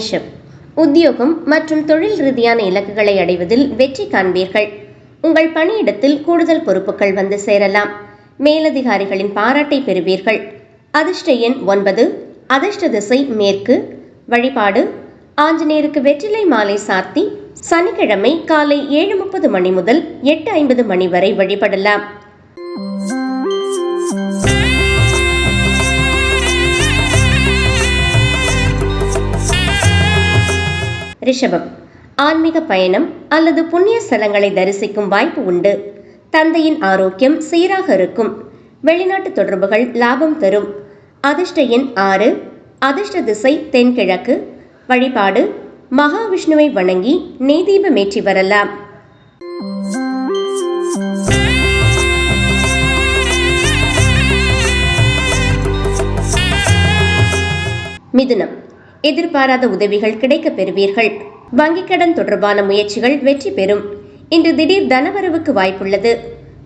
மேஷம், உத்தியோகம் மற்றும் தொழில் ரீதியான இலக்குகளை அடைவதில் வெற்றி காண்பீர்கள். உங்கள் பணியிடத்தில் கூடுதல் பொறுப்புகள் வந்து சேரலாம். மேலதிகாரிகளின் பாராட்டை பெறுவீர்கள். அதிர்ஷ்ட எண் 9. அதிர்ஷ்ட திசை மேற்கு. வழிபாடு ஆஞ்சநேயருக்கு வெற்றிலை மாலை சார்த்தி சனிக்கிழமை காலை 7:30 மணி முதல் 8:50 மணி வரை வழிபடலாம். ரிஷபம், ஆன்மீக பயணம் அல்லது புண்ணிய ஸ்தலங்களை தரிசிக்கும் வாய்ப்பு உண்டு. தந்தையின் ஆரோக்கியம் சீராக இருக்கும். வெளிநாட்டு தொடர்புகள் லாபம் தரும். அதிர்ஷ்ட எண் 6. அதிர்ஷ்ட திசை தென்கிழக்கு. வழிபாடு மகாவிஷ்ணுவை வணங்கி நெய்தீபமேற்றி வரலாம். மிதுனம், எதிர்பாராத உதவிகள் கிடைக்க பெறுவீர்கள். வங்கிக் கடன் தொடர்பான முயற்சிகள் வெற்றி பெறும். இன்று திடீர் தனவரவுக்கு வாய்ப்புள்ளது.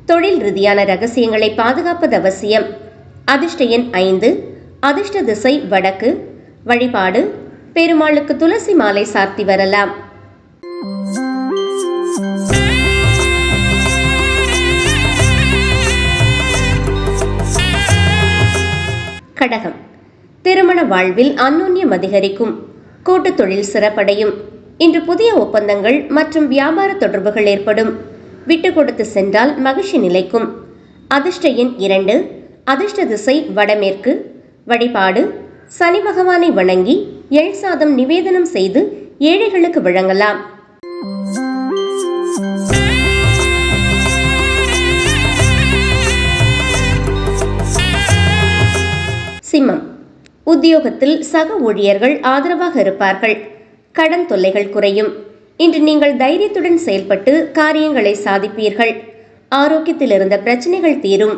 தொழில் ரீதியான ரகசியங்களை பாதுகாப்பது அவசியம். அதிர்ஷ்ட எண் 5. அதிர்ஷ்ட திசை வடக்கு. வழிபாடு பெருமாளுக்கு துளசி மாலை சார்த்தி வரலாம். கடகம், திருமண வாழ்வில் அந்யோன்யம் அதிகரிக்கும். கூட்டு தொழில் சிறப்படையும். இன்று புதிய ஒப்பந்தங்கள் மற்றும் வியாபார தொடர்புகள் ஏற்படும். விட்டு கொடுத்து சென்றால் மகிழ்ச்சி நிலைக்கும். அதிர்ஷ்ட எண் 2. அதிர்ஷ்ட திசை வடமேற்கு. வழிபாடு சனி பகவானை வணங்கி எள் சாதம் நிவேதனம் செய்து ஏழைகளுக்கு வழங்கலாம். சிம்மம், உத்தியோகத்தில் சக ஊழியர்கள் ஆதரவாக இருப்பார்கள். கடன் தொல்லைகள் குறையும். இன்று நீங்கள் தைரியத்துடன் செயல்பட்டு காரியங்களை சாதிப்பீர்கள். ஆரோக்கியத்தில் இருந்த பிரச்சனைகள் தீரும்.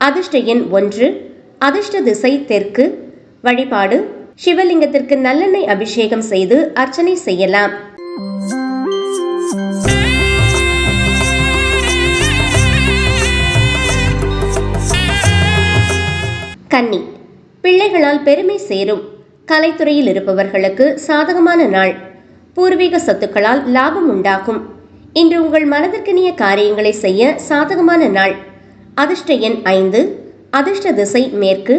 அதிர்ஷ்ட எண் 1. அதிர்ஷ்ட திசை தெற்கு. வழிபாடு சிவலிங்கத்திற்கு நல்லெண்ணெய் அபிஷேகம் செய்து அர்ச்சனை செய்யலாம். கன்னி, பிள்ளைகளால் பெருமை சேரும். கலைத்துறையில் இருப்பவர்களுக்கு சாதகமான நாள். பூர்வீக சொத்துக்களால் லாபம் உண்டாகும். இன்று உங்கள் மனதிற்கினிய காரியங்களை செய்ய சாதகமான நாள். அதிர்ஷ்ட எண் 5. அதிர்ஷ்ட திசை மேற்கு.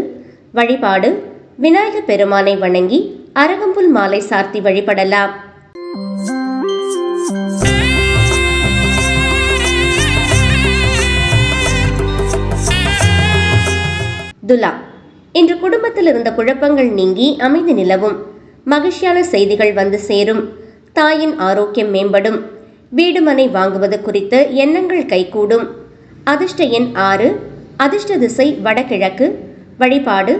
வழிபாடு விநாயக பெருமானை வணங்கி அரகம்புல் மாலை சார்த்தி வழிபடலாம். துலா, இன்று குடும்பத்தில் இருந்த குழப்பங்கள் நீங்கி அமைதி நிலவும். மகிழ்ச்சியான செய்திகள் வந்து சேரும். தாயின் ஆரோக்கியம் மேம்படும். வீடு மனை வாங்குவது குறித்த எண்ணங்கள் கைகூடும். அதிர்ஷ்ட எண் 6. அதிர்ஷ்ட திசை வடகிழக்கு. வழிபாடு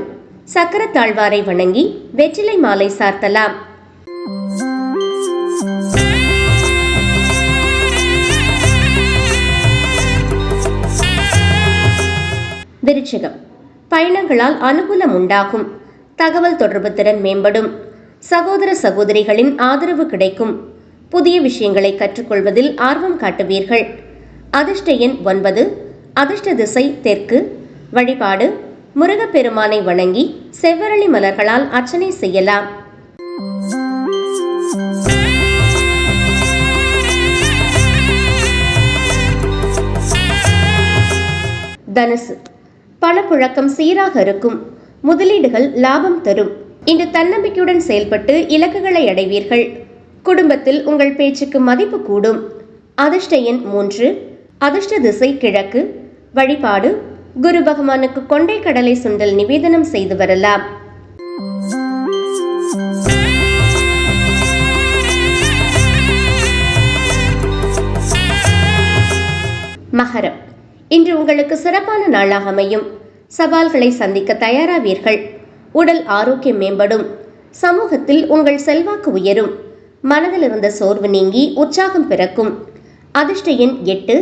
சக்கர தாழ்வாரை வணங்கி வெற்றிலை மாலை சார்த்தலாம். விருச்சிகம், பயணங்களால் அனுகூலம் உண்டாகும். தகவல் தொடர்பு திறன் மேம்படும். சகோதர சகோதரிகளின் ஆதரவு கிடைக்கும். புதிய விஷயங்களை கற்றுக்கொள்வதில் ஆர்வம் காட்டுவீர்கள். அதிர்ஷ்ட எண் 9. அதிர்ஷ்ட திசை தெற்கு. வழிபாடு முருகப்பெருமானை வணங்கி செவ்வரளி மலர்களால் அர்ச்சனை செய்யலாம். தனுசு, பணப்புழக்கம் சீராக இருக்கும். முதலீடுகள் லாபம் தரும். இன்று தன்னம்பிக்கையுடன் செயல்பட்டு இலக்குகளை அடைவீர்கள். குடும்பத்தில் உங்கள் பேச்சுக்கு மதிப்பு கூடும். அதிர்ஷ்ட எண் 3. அதிர்ஷ்ட திசை கிழக்கு. வழிபாடு குரு பகவானுக்கு கொண்டை கடலை சுண்டல் நிவேதனம் செய்து வரலாம். மகரம், இன்று உங்களுக்கு சிறப்பான நாளாக அமையும். சவால்களை சந்திக்க தயாராவீர்கள். உடல் ஆரோக்கியம் மேம்படும். சமூகத்தில் உங்கள் செல்வாக்கு உயரும். மனதில் இருந்த சோர்வு நீங்கி உற்சாகம் பிறக்கும். அதிர்ஷ்ட எண் 8.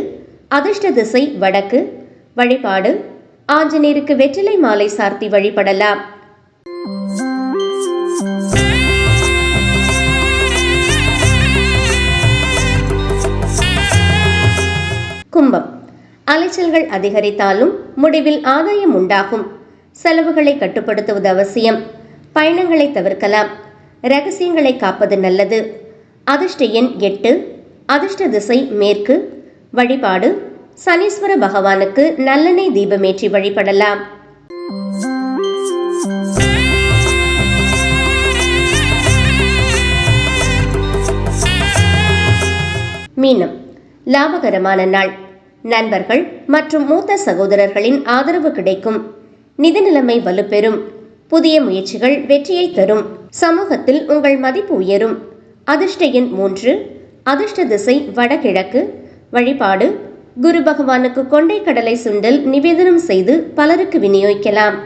அதிர்ஷ்ட திசை வடக்கு. வழிபாடு ஆஞ்சநேயருக்கு வெற்றிலை மாலை சார்த்தி வழிபடலாம். கும்பம், அலைச்சல்கள் அதிகரித்தாலும் முடிவில் ஆதாயம் உண்டாகும். செலவுகளை கட்டுப்படுத்துவது அவசியம். பயணங்களை தவிர்க்கலாம். ரகசியங்களை காப்பது நல்லது. அதிர்ஷ்ட எண் 8. அதிர்ஷ்ட திசை மேற்கு. வழிபாடு சனீஸ்வர பகவானுக்கு நல்லெண்ணெய் தீபமேற்றி வழிபடலாம். மீனம். லாபகரமான நாள். நண்பர்கள் மற்றும் மூத்த சகோதரர்களின் ஆதரவு கிடைக்கும். நிதி நிலைமை வலுப்பெறும். புதிய முயற்சிகள் வெற்றியை தரும். சமூகத்தில் உங்கள் மதிப்பு உயரும். அதிர்ஷ்ட எண் 3. அதிர்ஷ்ட திசை வடகிழக்கு. வழிபாடு குரு பகவானுக்கு கொண்டை கடலை சுண்டல் நிவேதனம் செய்து பலருக்கு விநியோகிக்கலாம்.